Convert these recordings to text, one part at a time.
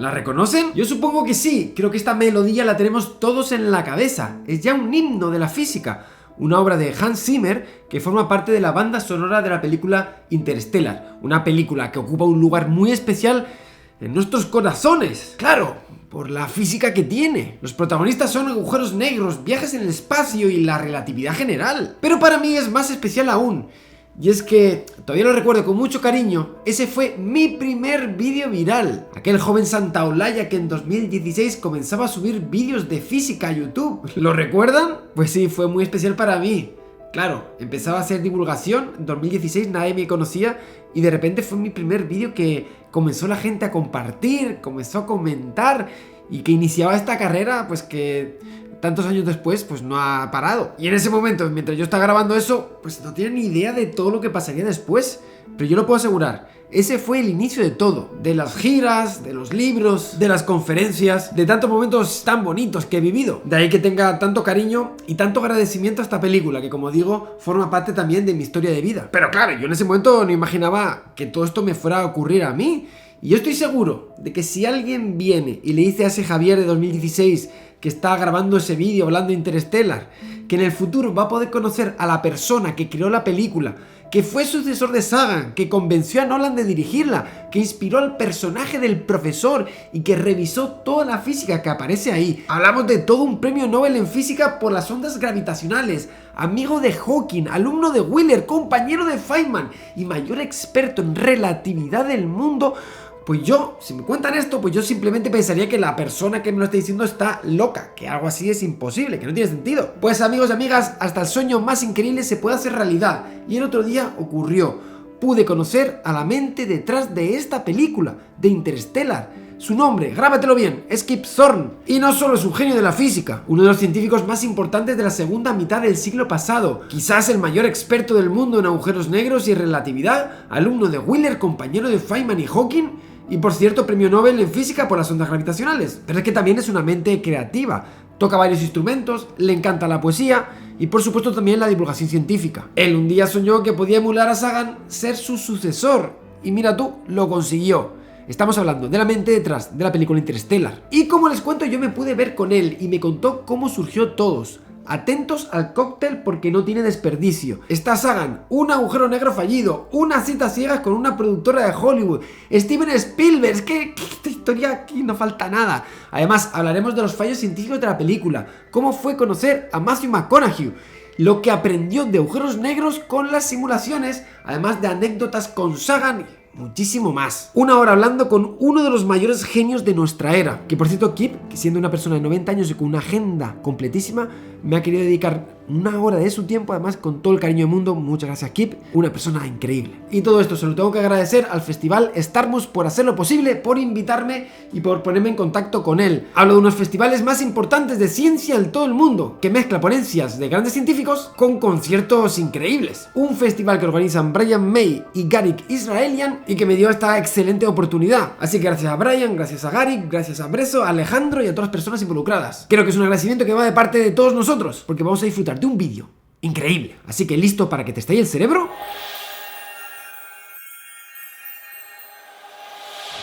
¿La reconocen? Yo supongo que sí, creo que esta melodía la tenemos todos en la cabeza. Es ya un himno de la física, una obra de Hans Zimmer que forma parte de la banda sonora de la película Interstellar, una película que ocupa un lugar muy especial en nuestros corazones. Claro, por la física que tiene. Los protagonistas son agujeros negros, viajes en el espacio y la relatividad general. Pero para mí es más especial aún. Y es que, todavía lo recuerdo con mucho cariño, ese fue mi primer vídeo viral. Aquel joven santaolalla que en 2016 comenzaba a subir vídeos de física a YouTube. ¿Lo recuerdan? Pues sí, fue muy especial para mí. Claro, empezaba a hacer divulgación, en 2016 nadie me conocía y de repente fue mi primer vídeo que comenzó la gente a compartir, comenzó a comentar y que iniciaba esta carrera pues que tantos años después pues no ha parado. Y en ese momento, mientras yo estaba grabando eso, pues no tenía ni idea de todo lo que pasaría después. Pero yo lo puedo asegurar, ese fue el inicio de todo, de las giras, de los libros, de las conferencias, de tantos momentos tan bonitos que he vivido. De ahí que tenga tanto cariño y tanto agradecimiento a esta película, que como digo, forma parte también de mi historia de vida. Pero claro, yo en ese momento no imaginaba que todo esto me fuera a ocurrir a mí. Y yo estoy seguro de que si alguien viene y le dice a ese Javier de 2016 que está grabando ese vídeo hablando de Interstellar, que en el futuro va a poder conocer a la persona que creó la película, que fue sucesor de Sagan, que convenció a Nolan de dirigirla, que inspiró al personaje del profesor y que revisó toda la física que aparece ahí. Hablamos de todo un premio Nobel en física por las ondas gravitacionales, amigo de Hawking, alumno de Wheeler, compañero de Feynman y mayor experto en relatividad del mundo. Pues yo, si me cuentan esto, pues yo simplemente pensaría que la persona que me lo está diciendo está loca, que algo así es imposible, que no tiene sentido. Pues amigos y amigas, hasta el sueño más increíble se puede hacer realidad, y el otro día ocurrió. Pude conocer a la mente detrás de esta película, de Interstellar. Su nombre, grábatelo bien, es Kip Thorne. Y no solo es un genio de la física, uno de los científicos más importantes de la segunda mitad del siglo pasado, quizás el mayor experto del mundo en agujeros negros y relatividad, alumno de Wheeler, compañero de Feynman y Hawking, y por cierto premio Nobel en física por las ondas gravitacionales. Pero es que también es una mente creativa, toca varios instrumentos, le encanta la poesía y por supuesto también la divulgación científica. Él un día soñó que podía emular a Sagan ser su sucesor y mira tú, lo consiguió. Estamos hablando de la mente detrás de la película Interstellar. Y como les cuento, yo me pude ver con él y me contó cómo surgió todos. Atentos al cóctel porque no tiene desperdicio. Está Sagan, un agujero negro fallido, unas citas ciegas con una productora de Hollywood, Steven Spielberg, es que esta historia aquí no falta nada. Además, hablaremos de los fallos científicos de la película, cómo fue conocer a Matthew McConaughey, lo que aprendió de agujeros negros con las simulaciones, además de anécdotas con Sagan, muchísimo más. Una hora hablando con uno de los mayores genios de nuestra era, que por cierto Kip, que siendo una persona de 90 años y con una agenda completísima, me ha querido dedicar una hora de su tiempo, además con todo el cariño del mundo. Muchas gracias Kip, una persona increíble. Y todo esto se lo tengo que agradecer al festival Starmus por hacerlo posible, por invitarme y por ponerme en contacto con él. Hablo de unos festivales más importantes de ciencia en todo el mundo, que mezcla ponencias de grandes científicos con conciertos increíbles. Un festival que organizan Brian May y Garik Israelian y que me dio esta excelente oportunidad. Así que gracias a Brian, gracias a Garik, gracias a Breso, a Alejandro y a todas las personas involucradas. Creo que es un agradecimiento que va de parte de todos nosotros, porque vamos a disfrutar de un vídeo increíble. Así que listo para que te estalle el cerebro.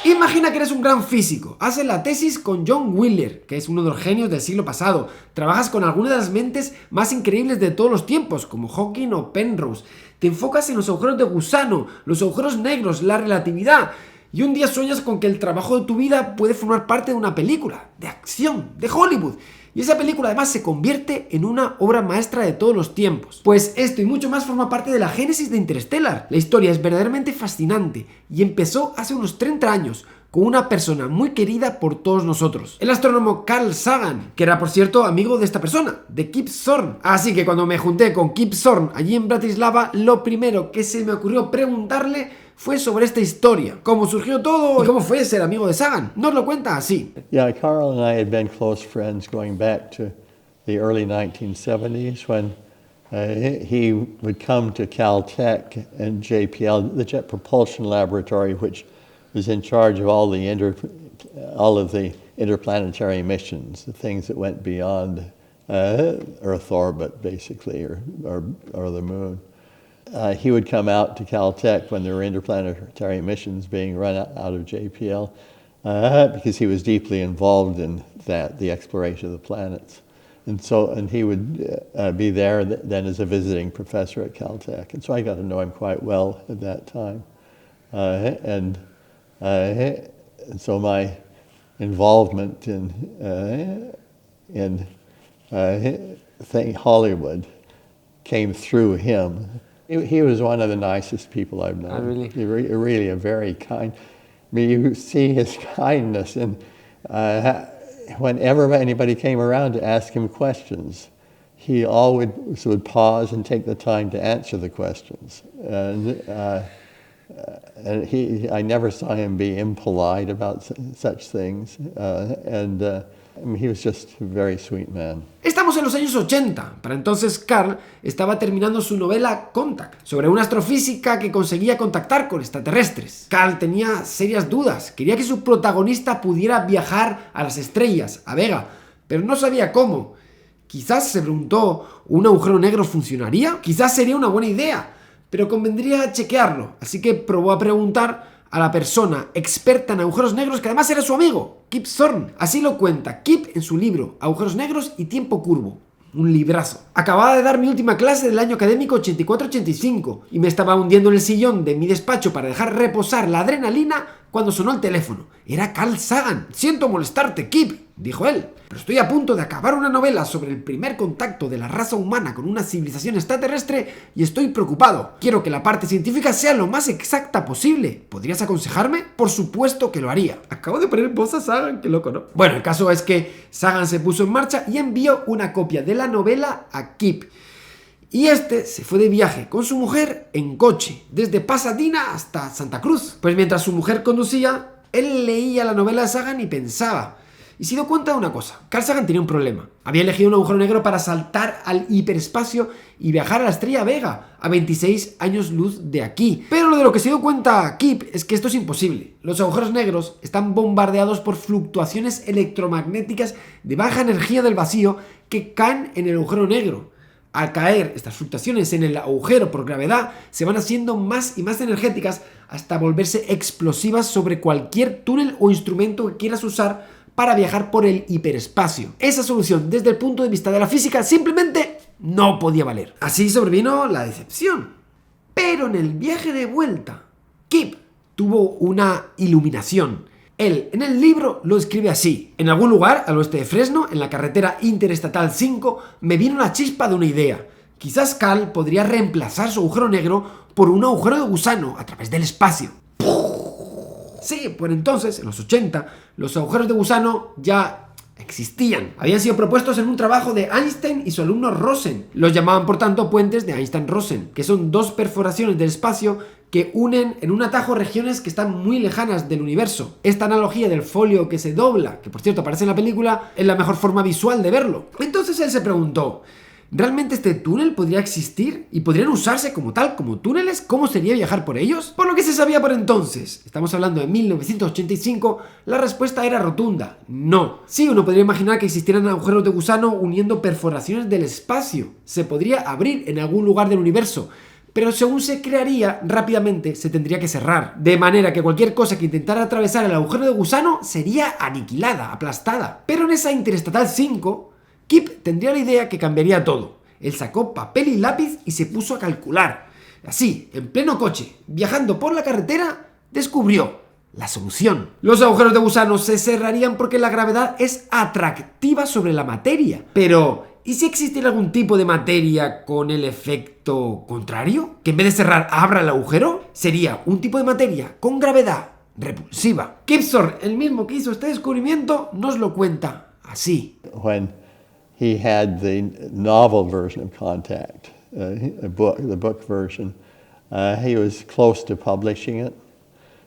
Imagina que eres un gran físico, haces la tesis con John Wheeler, que es uno de los genios del siglo pasado, trabajas con algunas de las mentes más increíbles de todos los tiempos, como Hawking o Penrose, te enfocas en los agujeros de gusano, los agujeros negros, la relatividad, y un día sueñas con que el trabajo de tu vida puede formar parte de una película, de acción, de Hollywood, y esa película además se convierte en una obra maestra de todos los tiempos. Pues esto y mucho más forma parte de la génesis de Interstellar. La historia es verdaderamente fascinante y empezó hace unos 30 años con una persona muy querida por todos nosotros, el astrónomo Carl Sagan, que era por cierto amigo de esta persona, de Kip Thorne. Así que cuando me junté con Kip Thorne allí en Bratislava, lo primero que se me ocurrió preguntarle fue sobre esta historia, cómo surgió todo y cómo fue ser amigo de Sagan. Nos lo cuenta así. Yeah, Carl and I had been close friends going back to the early 1970s when he would come to Caltech and JPL, the Jet Propulsion Laboratory, which was in charge of all of the interplanetary missions, the things that went beyond Earth orbit, basically, or the moon. He would come out to Caltech when there were interplanetary missions being run out of JPL because he was deeply involved in that, the exploration of the planets. And he would be there then as a visiting professor at Caltech. And so I got to know him quite well at that time. And so my involvement in Hollywood came through him. He was one of the nicest people I've known. Oh, really? Really a very kind. I mean, you see his kindness, and whenever anybody came around to ask him questions, he always would pause and take the time to answer the questions. And I never saw him be impolite about such things. I mean, he was just a very sweet man. Estamos en los años 80. Para entonces Carl estaba terminando su novela Contact, sobre una astrofísica que conseguía contactar con extraterrestres. Carl tenía serias dudas. Quería que su protagonista pudiera viajar a las estrellas, a Vega, pero no sabía cómo. Quizás se preguntó, ¿un agujero negro funcionaría? Quizás sería una buena idea, pero convendría chequearlo. Así que probó a preguntar a la persona experta en agujeros negros, que además era su amigo, Kip Thorne. Así lo cuenta Kip en su libro Agujeros Negros y Tiempo Curvo. Un librazo. Acababa de dar mi última clase del año académico 84-85 y me estaba hundiendo en el sillón de mi despacho para dejar reposar la adrenalina cuando sonó el teléfono. Era Carl Sagan. Siento molestarte, Kip, dijo él, pero estoy a punto de acabar una novela sobre el primer contacto de la raza humana con una civilización extraterrestre y estoy preocupado. Quiero que la parte científica sea lo más exacta posible. ¿Podrías aconsejarme? Por supuesto que lo haría. Acabo de poner voz a Sagan, qué loco, ¿no? Bueno, el caso es que Sagan se puso en marcha y envió una copia de la novela a Kip. Y este se fue de viaje con su mujer en coche, desde Pasadena hasta Santa Cruz. Pues mientras su mujer conducía, él leía la novela de Sagan y pensaba. Y se dio cuenta de una cosa. Carl Sagan tenía un problema. Había elegido un agujero negro para saltar al hiperespacio y viajar a la estrella Vega, a 26 años luz de aquí. Pero lo de lo que se dio cuenta Kip es que esto es imposible. Los agujeros negros están bombardeados por fluctuaciones electromagnéticas de baja energía del vacío que caen en el agujero negro. Al caer estas fluctuaciones en el agujero por gravedad, se van haciendo más y más energéticas hasta volverse explosivas sobre cualquier túnel o instrumento que quieras usar para viajar por el hiperespacio. Esa solución, desde el punto de vista de la física, simplemente no podía valer. Así sobrevino la decepción. Pero en el viaje de vuelta, Kip tuvo una iluminación. Él, en el libro, lo escribe así. En algún lugar, al oeste de Fresno, en la carretera Interestatal 5, me vino una chispa de una idea. Quizás Carl podría reemplazar su agujero negro por un agujero de gusano a través del espacio. Sí, por entonces, en los 80, los agujeros de gusano ya existían. Habían sido propuestos en un trabajo de Einstein y su alumno Rosen. Los llamaban, por tanto, puentes de Einstein-Rosen, que son dos perforaciones del espacio que unen en un atajo regiones que están muy lejanas del universo. Esta analogía del folio que se dobla, que por cierto aparece en la película, es la mejor forma visual de verlo. Entonces él se preguntó, ¿realmente este túnel podría existir? ¿Y podrían usarse como tal, como túneles? ¿Cómo sería viajar por ellos? Por lo que se sabía por entonces, estamos hablando de 1985, la respuesta era rotunda, no. Sí, uno podría imaginar que existieran agujeros de gusano uniendo perforaciones del espacio. Se podría abrir en algún lugar del universo, pero según se crearía, rápidamente se tendría que cerrar. De manera que cualquier cosa que intentara atravesar el agujero de gusano sería aniquilada, aplastada. Pero en esa Interestatal 5... Kip tendría la idea que cambiaría todo. Él sacó papel y lápiz y se puso a calcular. Así, en pleno coche, viajando por la carretera, descubrió la solución. Los agujeros de gusano se cerrarían porque la gravedad es atractiva sobre la materia. Pero, ¿y si existiera algún tipo de materia con el efecto contrario? Que en vez de cerrar abra el agujero. Sería un tipo de materia con gravedad repulsiva. Kip Thorne, el mismo que hizo este descubrimiento, nos lo cuenta así. He had the novel version of Contact, the book version. He was close to publishing it,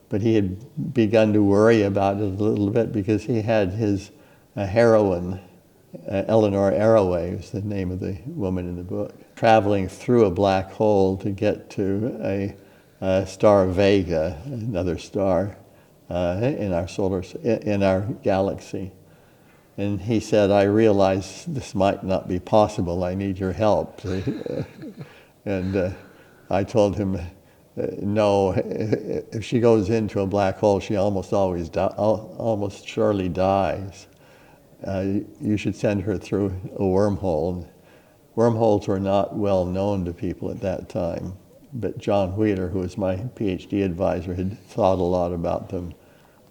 but he had begun to worry about it a little bit because he had his heroine, Eleanor Arroway was the name of the woman in the book, traveling through a black hole to get to a star Vega, another star in our galaxy. And he said, I realize this might not be possible. I need your help. And I told him, no, if she goes into a black hole, she almost surely dies. You should send her through a wormhole. Wormholes were not well known to people at that time, but John Wheeler, who was my PhD advisor, had thought a lot about them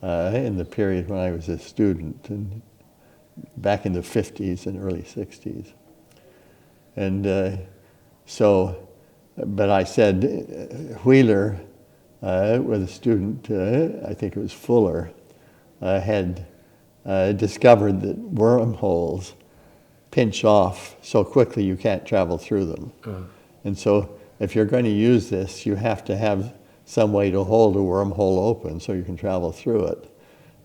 in the period when I was a student, and back in the 50s and early 60s. And but I said, Wheeler, with a student, I think it was Fuller, had discovered that wormholes pinch off so quickly you can't travel through them. And so if you're going to use this, you have to have some way to hold a wormhole open so you can travel through it.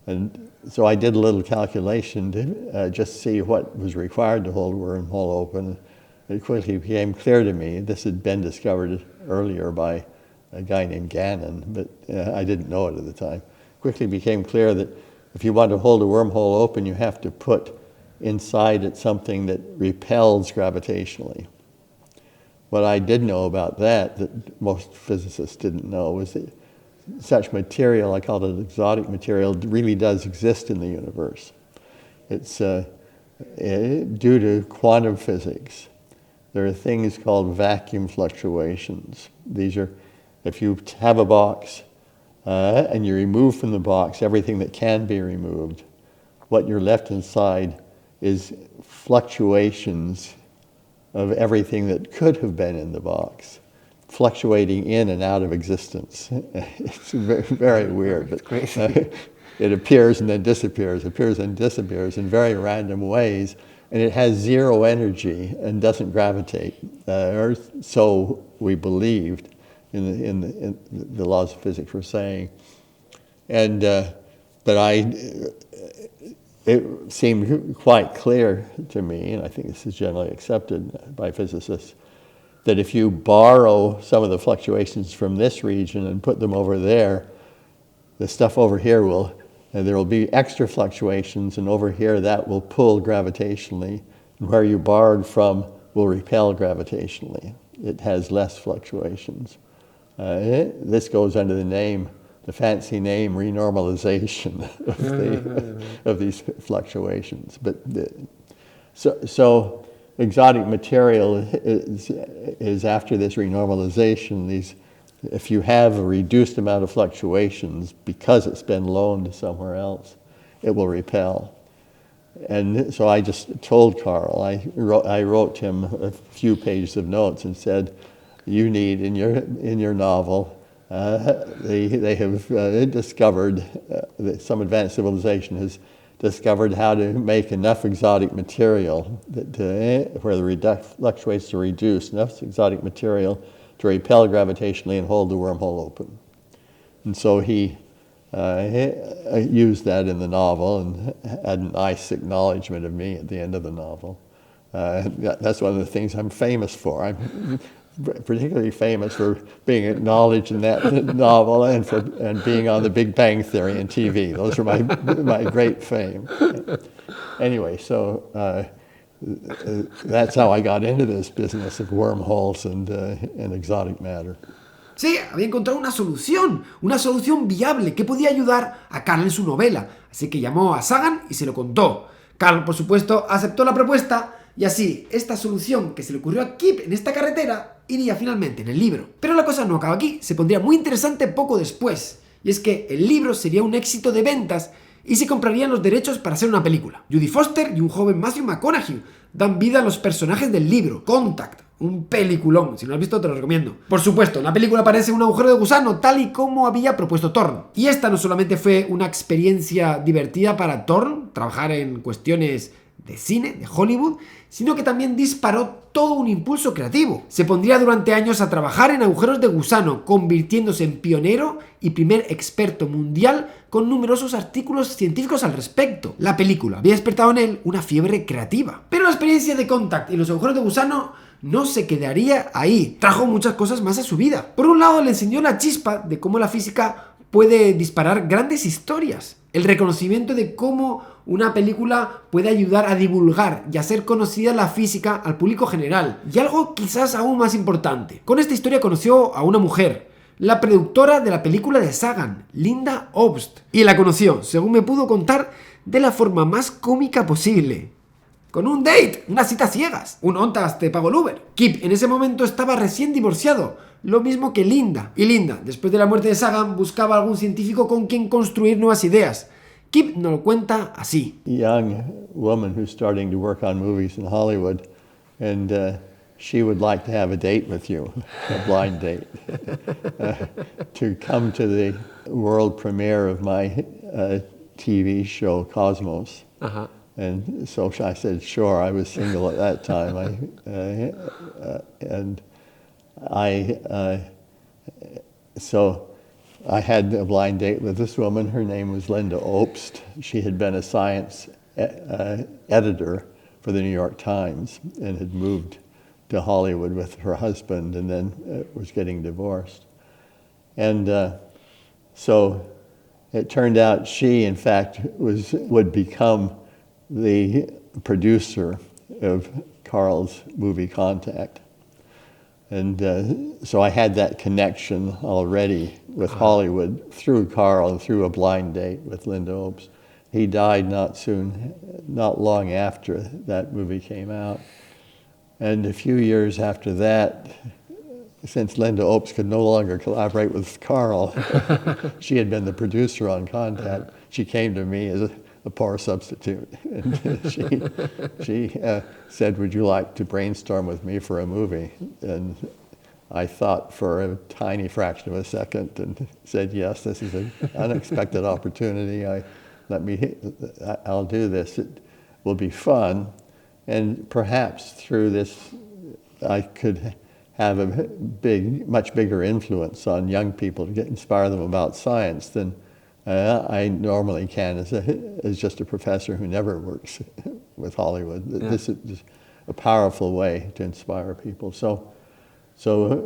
And so I did a little calculation to just see what was required to hold a wormhole open. It quickly became clear to me, this had been discovered earlier by a guy named Gannon, but I didn't know it at the time. Quickly became clear that if you want to hold a wormhole open, you have to put inside it something that repels gravitationally. What I did know about that most physicists didn't know, was that such material, I call it exotic material, really does exist in the universe. It's due to quantum physics. There are things called vacuum fluctuations. These are, if you have a box and you remove from the box everything that can be removed, what you're left inside is fluctuations of everything that could have been in the box, fluctuating in and out of existence. It's very, very weird, but it appears and then disappears in very random ways, and it has zero energy and doesn't gravitate, or so we believed in the laws of physics were saying. And it seemed quite clear to me, and I think this is generally accepted by physicists, that if you borrow some of the fluctuations from this region and put them over there, the stuff over here there will be extra fluctuations, and over here that will pull gravitationally, and where you borrowed from will repel gravitationally. It has less fluctuations. This goes under the fancy name renormalization of these fluctuations. But so exotic material is after this renormalization. If you have a reduced amount of fluctuations because it's been loaned somewhere else, it will repel. And so I just told Carl, I wrote him a few pages of notes and said, you need in your novel, they have discovered, some advanced civilization has discovered how to make enough exotic material where the fluctuations are reduced, enough exotic material to repel gravitationally and hold the wormhole open. And so he used that in the novel and had a nice acknowledgement of me at the end of the novel. That's one of the things I'm famous for. I'm particularly famous for being acknowledged in that novel and being on The Big Bang Theory and TV. Those are my great fame. Anyway, so that's how I got into this business of wormholes and exotic matter. Sí, había encontrado una solución viable que podía ayudar a Carl en su novela, así que llamó a Sagan y se lo contó. Carl, por supuesto, aceptó la propuesta y así, esta solución que se le ocurrió a Kip en esta carretera iría finalmente en el libro. Pero la cosa no acaba aquí, se pondría muy interesante poco después, y es que el libro sería un éxito de ventas y se comprarían los derechos para hacer una película. Jodie Foster y un joven Matthew McConaughey dan vida a los personajes del libro. Contact, un peliculón, si no lo has visto te lo recomiendo. Por supuesto, en la película aparece un agujero de gusano tal y como había propuesto Thorne. Y esta no solamente fue una experiencia divertida para Thorne, trabajar en cuestiones de cine, de Hollywood, sino que también disparó todo un impulso creativo. Se pondría durante años a trabajar en agujeros de gusano, convirtiéndose en pionero y primer experto mundial con numerosos artículos científicos al respecto. La película había despertado en él una fiebre creativa. Pero la experiencia de Contact y los agujeros de gusano no se quedaría ahí. Trajo muchas cosas más a su vida. Por un lado, le enseñó la chispa de cómo la física puede disparar grandes historias. El reconocimiento de cómo una película puede ayudar a divulgar y hacer conocida la física al público general. Y algo quizás aún más importante. Con esta historia conoció a una mujer, la productora de la película de Sagan, Linda Obst, y la conoció, según me pudo contar, de la forma más cómica posible. Con un date, una cita ciegas, un ontas te pago el Uber. Kip en ese momento estaba recién divorciado, lo mismo que Linda. Y Linda, después de la muerte de Sagan, buscaba algún científico con quien construir nuevas ideas. Kip nos lo cuenta así. Young woman who's starting to work on movies in Hollywood, and she would like to have a date with you, a blind date, to come to the world premiere of my TV show Cosmos. Ajá. And so I said, sure. I was single at that time. So I had a blind date with this woman. Her name was Linda Obst. She had been a science editor for the New York Times and had moved to Hollywood with her husband and then was getting divorced. And so it turned out she, in fact, would become the producer of Carl's movie Contact. And so I had that connection already with Hollywood through Carl and through a blind date with Linda Obst. He died not long after that movie came out. And a few years after that, since Linda Obst could no longer collaborate with Carl, she had been the producer on Contact, she came to me as a poor substitute. And she said, would you like to brainstorm with me for a movie? And I thought for a tiny fraction of a second and said, yes, this is an unexpected opportunity. I'll do this. It will be fun. And perhaps through this, I could have a much bigger influence on young people to inspire them about science than I normally can as just a professor who never works with Hollywood. Yeah. This is just a powerful way to inspire people. So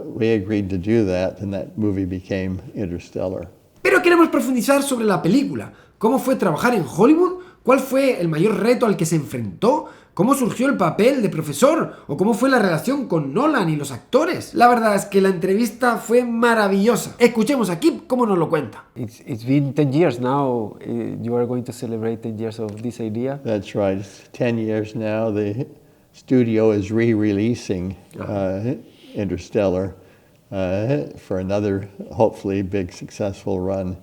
we agreed to do that, and that movie became Interstellar. Pero queremos profundizar sobre la película. ¿Cómo fue trabajar en Hollywood? ¿Cuál fue el mayor reto al que se enfrentó? ¿Cómo surgió el papel de profesor? ¿O cómo fue la relación con Nolan y los actores? La verdad es que la entrevista fue maravillosa. Escuchemos a Kip cómo nos lo cuenta. It's been 10 years now. You are going to celebrate 10 years of this idea. That's right. It's 10 years now. The studio is re-releasing Interstellar for another, hopefully, big successful run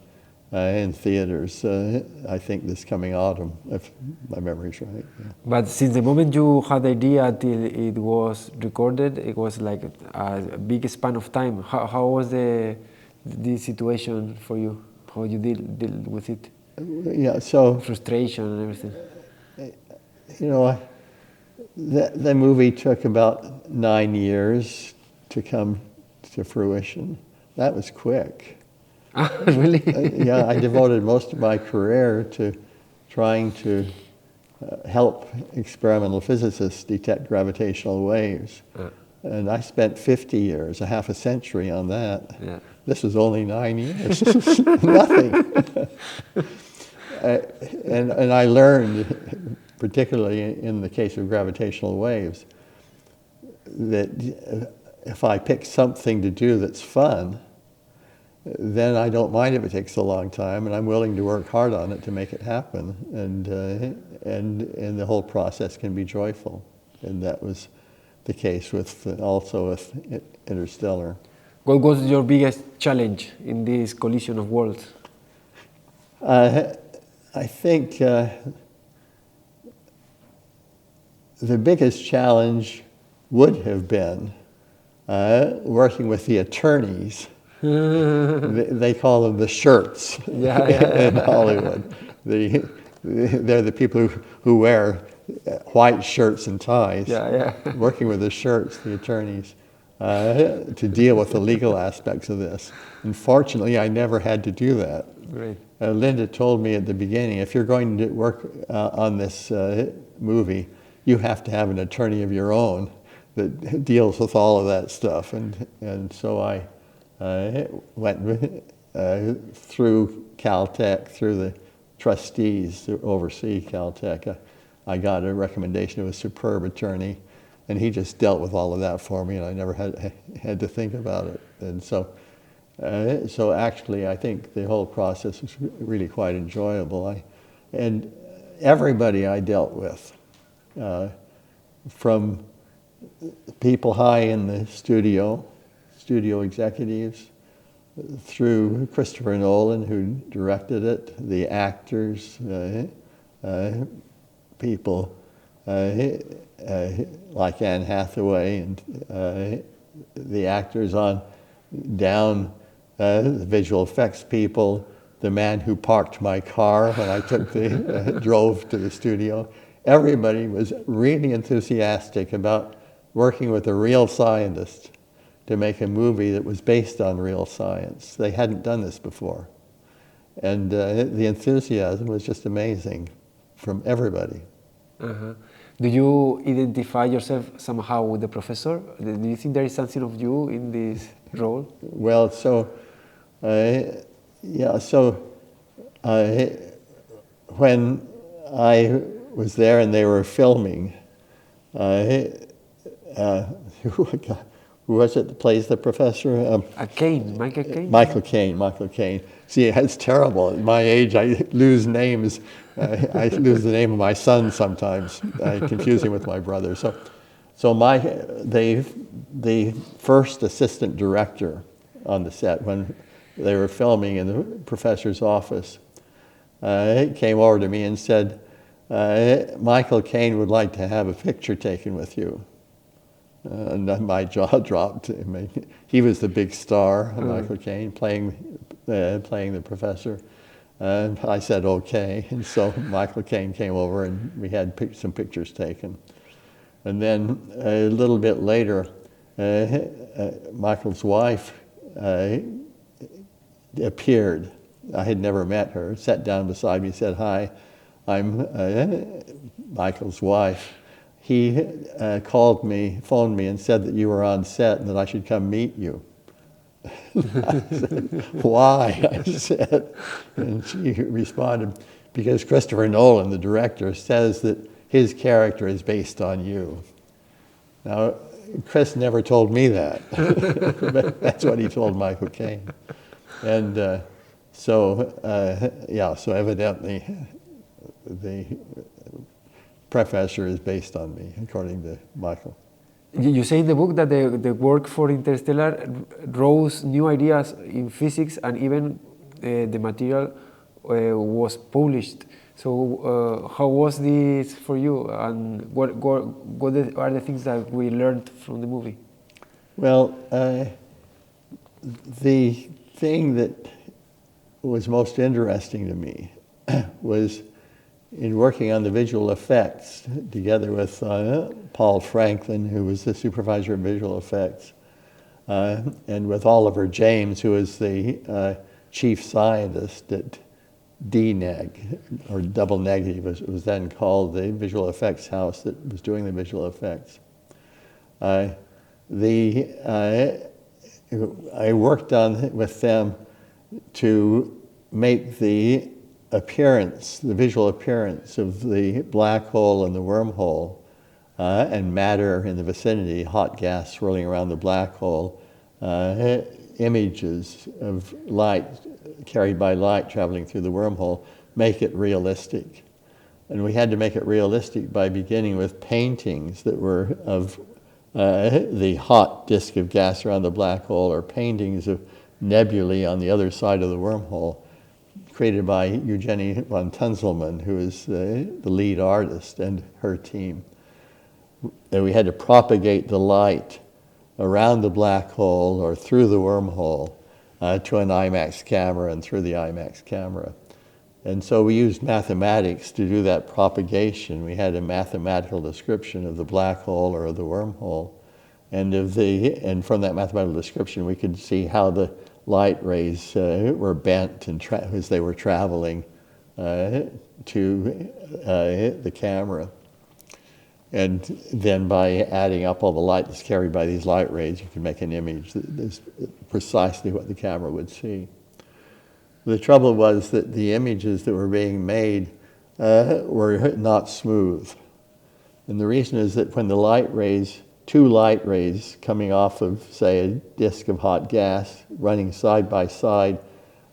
in theaters, I think this coming autumn, if my memory's right. Yeah. But since the moment you had the idea until it was recorded, it was like a big span of time. How was the situation for you? How you deal with it? Yeah, so frustration and everything. You know, the movie took about 9 years to come to fruition. That was quick. Really? Yeah, I devoted most of my career to trying to help experimental physicists detect gravitational waves. And I spent 50 years, a half a century on that. Yeah. This was only 9 years, nothing. And I learned, particularly in the case of gravitational waves, that if I pick something to do that's fun, then I don't mind if it takes a long time, and I'm willing to work hard on it to make it happen, and the whole process can be joyful, and that was the case also with Interstellar. What was your biggest challenge in this collision of worlds? I think the biggest challenge would have been working with the attorneys. They call them the shirts in Hollywood. They're the people who wear white shirts and ties. Working with the shirts, the attorneys, to deal with the legal aspects of this. Unfortunately, I never had to do that. Great. Linda told me at the beginning, if you're going to work on this movie, you have to have an attorney of your own that deals with all of that stuff. And so I went through Caltech, through the trustees to oversee Caltech. I got a recommendation of a superb attorney, and he just dealt with all of that for me, and I never had to think about it. And so So actually, I think the whole process was really quite enjoyable. And everybody I dealt with, from people high in the studio executives, through Christopher Nolan, who directed it, the actors, people like Anne Hathaway, and the actors on down, the visual effects people, the man who parked my car when I drove to the studio. Everybody was really enthusiastic about working with a real scientist to make a movie that was based on real science. They hadn't done this before. And the enthusiasm was just amazing from everybody. Uh-huh. Do you identify yourself somehow with the professor? Do you think there is something of you in this role? Well, so, when I was there and they were filming, who was it that plays the professor? Caine, Michael Caine? Michael Caine. See, it's terrible. At my age, I lose names. I lose the name of my son sometimes. I confuse him with my brother. So the first assistant director on the set, when they were filming in the professor's office, came over to me and said, Michael Caine would like to have a picture taken with you. And then my jaw dropped. He was the big star, Michael Caine, playing the professor. And I said, okay. And so Michael Caine came over and we had some pictures taken. And then a little bit later, Michael's wife appeared. I had never met her, sat down beside me, said, hi, I'm Michael's wife. He phoned me and said that you were on set and that I should come meet you. I said, why? I said, and she responded, because Christopher Nolan, the director, says that his character is based on you. Now, Chris never told me that, but that's what he told Michael Caine. And so evidently the professor is based on me, according to Michael. You say in the book that the work for Interstellar rose new ideas in physics, and even the material was published. So how was this for you, and what are the things that we learned from the movie? Well, the thing that was most interesting to me was in working on the visual effects together with Paul Franklin, who was the supervisor of visual effects, and with Oliver James, who was the chief scientist at DNEG, or Double Negative, it was then called, the visual effects house that was doing the visual effects. I worked with them to make the visual appearance of the black hole and the wormhole and matter in the vicinity, hot gas swirling around the black hole, images of light carried by light traveling through the wormhole, make it realistic. And we had to make it realistic by beginning with paintings that were of the hot disk of gas around the black hole, or paintings of nebulae on the other side of the wormhole, created by Eugenie von Tunzelmann, who is the lead artist, and her team. And we had to propagate the light around the black hole or through the wormhole to an IMAX camera and through the IMAX camera. And so we used mathematics to do that propagation. We had a mathematical description of the black hole or the wormhole. And from that mathematical description, we could see how the light rays were bent as they were traveling to the camera. And then by adding up all the light that's carried by these light rays, you can make an image that is precisely what the camera would see. The trouble was that the images that were being made were not smooth. And the reason is that when the light rays two light rays coming off of, say, a disk of hot gas running side by side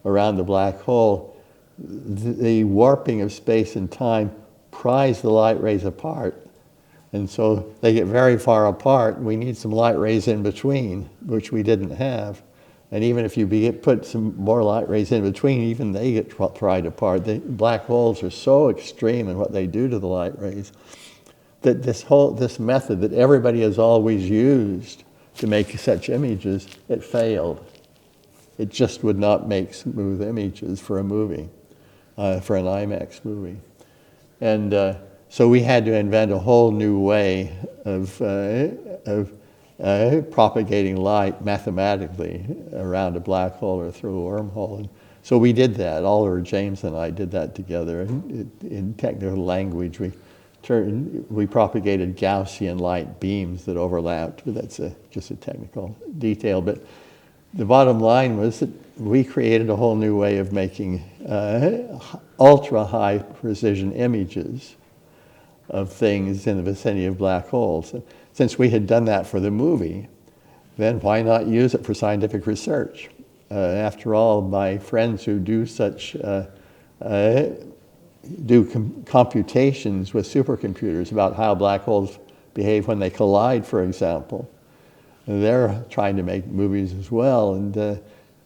around the black hole, the warping of space and time pries the light rays apart. And so they get very far apart. We need some light rays in between, which we didn't have. And even if you put some more light rays in between, even they get pried apart. The black holes are so extreme in what they do to the light rays that this method that everybody has always used to make such images, it failed. It just would not make smooth images for a movie, for an IMAX movie. And so we had to invent a whole new way of propagating light mathematically around a black hole or through a wormhole. And so we did that. Oliver James and I did that together. In technical language, we propagated Gaussian light beams that overlapped, but that's just a technical detail. But the bottom line was that we created a whole new way of making ultra-high precision images of things in the vicinity of black holes. Since we had done that for the movie, then why not use it for scientific research? After all, my friends who do such computations with supercomputers about how black holes behave when they collide, for example, they're trying to make movies as well, and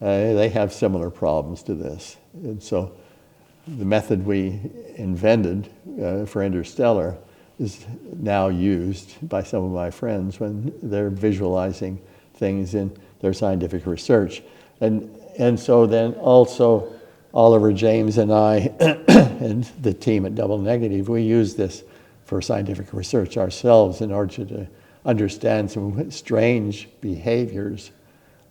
they have similar problems to this. And so the method we invented for Interstellar is now used by some of my friends when they're visualizing things in their scientific research. And so then also Oliver James and I and the team at Double Negative, we use this for scientific research ourselves in order to understand some strange behaviors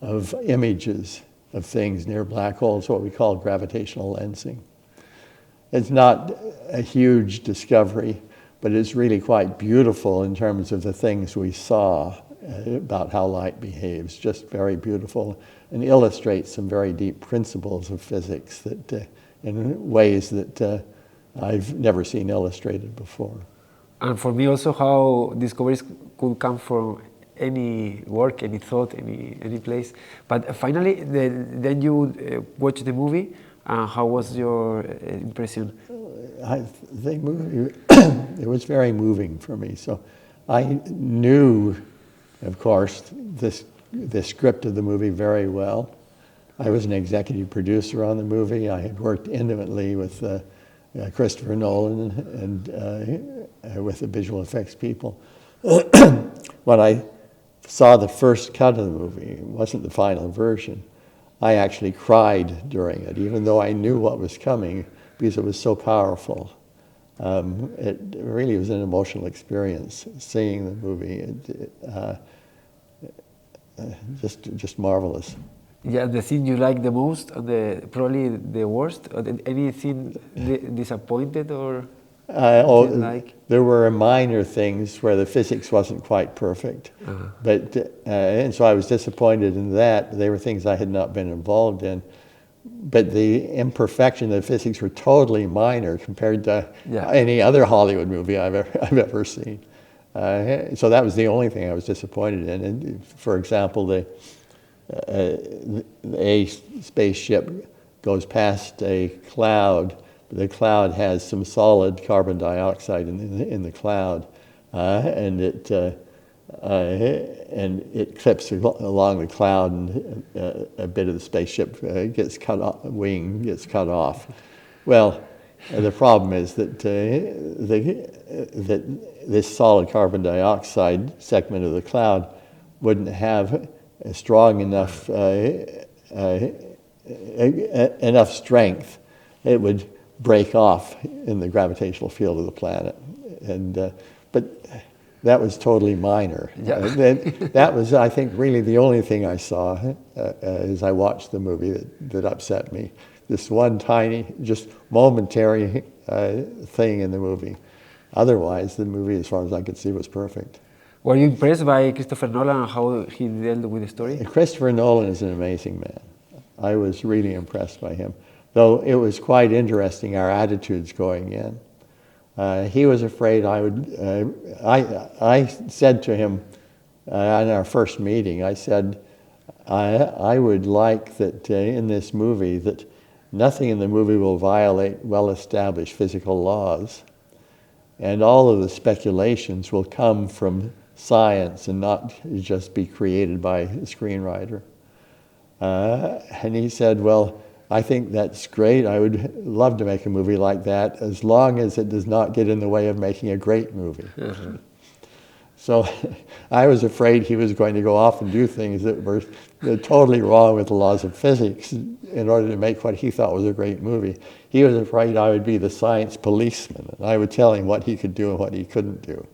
of images of things near black holes, what we call gravitational lensing. It's not a huge discovery, but it's really quite beautiful in terms of the things we saw about how light behaves, just very beautiful, and illustrates some very deep principles of physics that, in ways that I've never seen illustrated before. And for me also, how discoveries could come from any work, any thought, any place. But finally, then you watched the movie. How was your impression? The movie, it was very moving for me. So I knew, of course, the script of the movie very well. I was an executive producer on the movie. I had worked intimately with Christopher Nolan and with the visual effects people. When I saw the first cut of the movie, it wasn't the final version, I actually cried during it, even though I knew what was coming, because it was so powerful. It really was an emotional experience seeing the movie. Just marvelous. Yeah, the scene you like the most, and probably the worst. Or any scene disappointed or didn't like? There were minor things where the physics wasn't quite perfect, but and so I was disappointed in that. They were things I had not been involved in, but the imperfection of the physics were totally minor compared to any other Hollywood movie I've ever seen. So that was the only thing I was disappointed in. And for example, a spaceship goes past a cloud. The cloud has some solid carbon dioxide in the cloud, and it clips along the cloud, and a bit of the spaceship gets cut off. Well, the problem is that that this solid carbon dioxide segment of the cloud wouldn't have a strong enough enough strength. It would break off in the gravitational field of the planet, but that was totally minor. Yeah. That was, I think, really the only thing I saw as I watched the movie that upset me. This one tiny, just momentary thing in the movie. Otherwise, the movie, as far as I could see, was perfect. Were you impressed by Christopher Nolan and how he dealt with the story? Christopher Nolan is an amazing man. I was really impressed by him. Though it was quite interesting, our attitudes going in. He was afraid I would, I said to him in our first meeting, I said, I would like that in this movie that nothing in the movie will violate well-established physical laws, and all of the speculations will come from science and not just be created by the screenwriter. And he said, well, I think that's great. I would love to make a movie like that as long as it does not get in the way of making a great movie. So I was afraid he was going to go off and do things that were totally wrong with the laws of physics in order to make what he thought was a great movie. He was afraid I would be the science policeman, and I would tell him what he could do and what he couldn't do.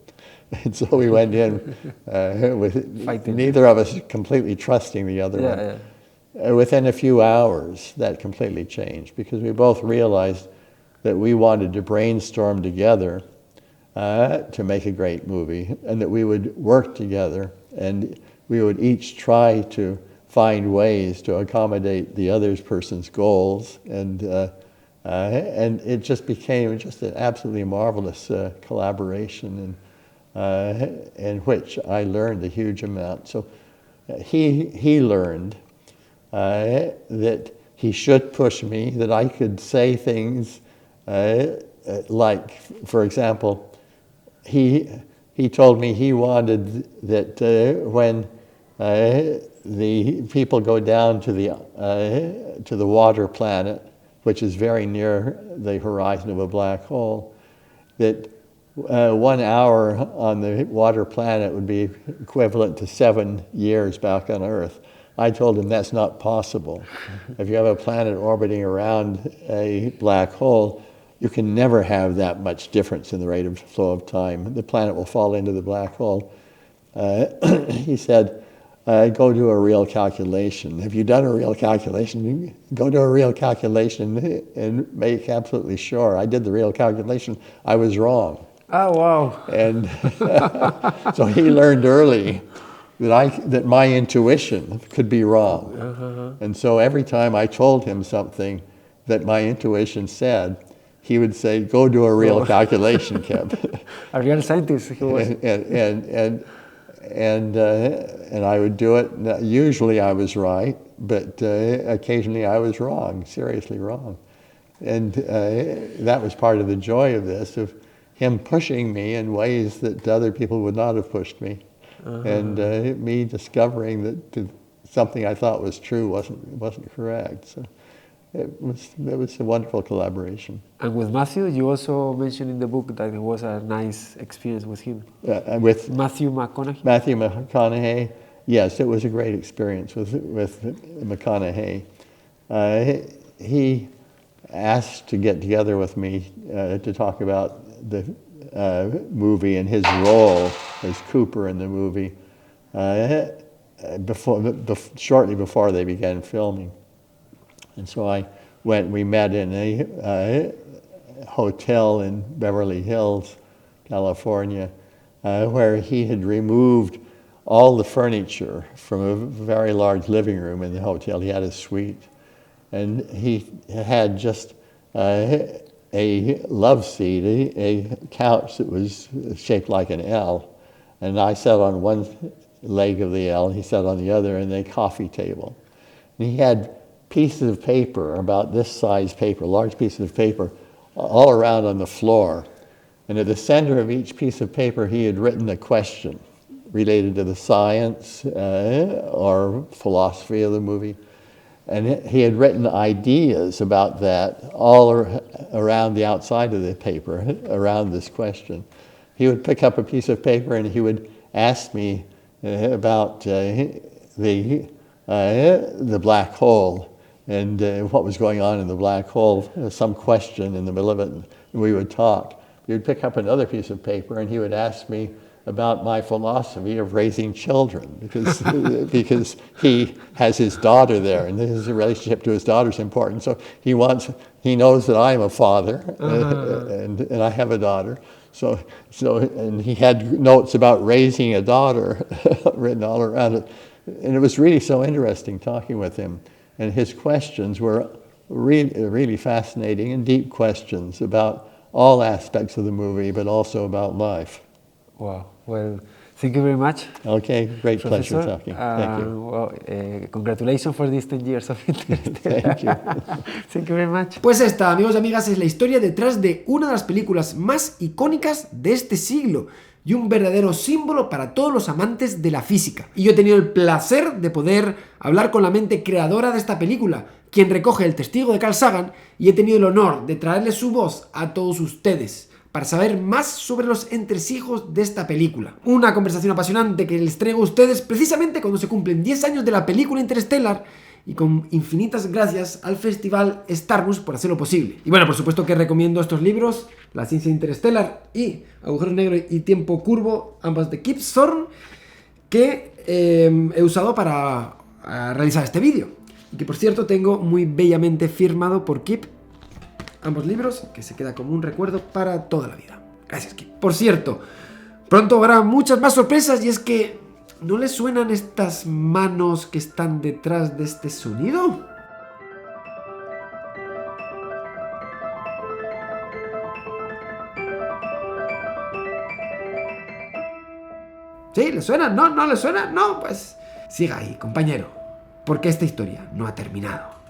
And so we went in with Fighting. neither of us completely trusting the other one. Yeah. Within a few hours, that completely changed because we both realized that we wanted to brainstorm together to make a great movie, and that we would work together and we would each try to find ways to accommodate the other person's goals, and it just became just an absolutely marvelous collaboration, in which I learned a huge amount. So he learned that he should push me, that I could say things like, for example, he told me he wanted that when the people go down to the water planet, which is very near the horizon of a black hole, that 1 hour on the water planet would be equivalent to 7 years back on Earth. I told him that's not possible. If you have a planet orbiting around a black hole, you can never have that much difference in the rate of flow of time. The planet will fall into the black hole. He said, go do a real calculation. Have you done a real calculation? Go do a real calculation and make absolutely sure. I did the real calculation. I was wrong. Oh, wow. And so he learned early that my intuition could be wrong. And so every time I told him something that my intuition said, he would say, go do a real calculation, Kip. A real scientist he was. And I would do it. Usually I was right, but occasionally I was wrong, seriously wrong. And that was part of the joy of this, of him pushing me in ways that other people would not have pushed me. And me discovering that something I thought was true wasn't correct. So it was a wonderful collaboration. And with Matthew, you also mentioned in the book that it was a nice experience with him. With Matthew McConaughey? Matthew McConaughey, yes, it was a great experience with McConaughey. He asked to get together with me to talk about the movie and his role as Cooper in the movie shortly before they began filming. And so we met in a hotel in Beverly Hills, California, where he had removed all the furniture from a very large living room in the hotel. He had a suite. And he had just a love seat, a couch that was shaped like an L. And I sat on one leg of the L, and he sat on the other, and a coffee table. And he had pieces of paper, about this size paper, large pieces of paper, all around on the floor. And at the center of each piece of paper, he had written a question related to the science or philosophy of the movie. And he had written ideas about that all around the outside of the paper, around this question. He would pick up a piece of paper and he would ask me about the black hole and what was going on in the black hole, some question in the middle of it, and we would talk. He would pick up another piece of paper and he would ask me about my philosophy of raising children, because he has his daughter there, and his relationship to his daughter is important. So he knows that I'm a father, and I have a daughter. So and he had notes about raising a daughter written all around it, and it was really so interesting talking with him. And his questions were really fascinating and deep questions about all aspects of the movie, but also about life. Wow. Well, Thank you very much, Okay, great pleasure Professor. talking. Thank you. Well, congratulations for these 10 years of Interstellar. Thank you. Thank you very much. Pues esta, amigos y amigas, es la historia detrás de una de las películas más icónicas de este siglo y un verdadero símbolo para todos los amantes de la física. Y yo he tenido el placer de poder hablar con la mente creadora de esta película, quien recoge el testigo de Carl Sagan, y he tenido el honor de traerle su voz a todos ustedes para saber más sobre los entresijos de esta película. Una conversación apasionante que les traigo a ustedes precisamente cuando se cumplen 10 años de la película Interstellar, y con infinitas gracias al Festival Starbus por hacerlo posible. Y bueno, por supuesto que recomiendo estos libros, La ciencia interestelar y Agujeros negros y tiempo curvo, ambas de Kip Thorne, que he usado para realizar este vídeo. Y que por cierto tengo muy bellamente firmado por Kip ambos libros, que se queda como un recuerdo para toda la vida. Gracias, Kip. Por cierto, pronto habrá muchas más sorpresas, y es que ¿no les suenan estas manos que están detrás de este sonido? ¿Sí? ¿Le suena? ¿No? ¿No le suena? No, pues siga ahí, compañero, porque esta historia no ha terminado.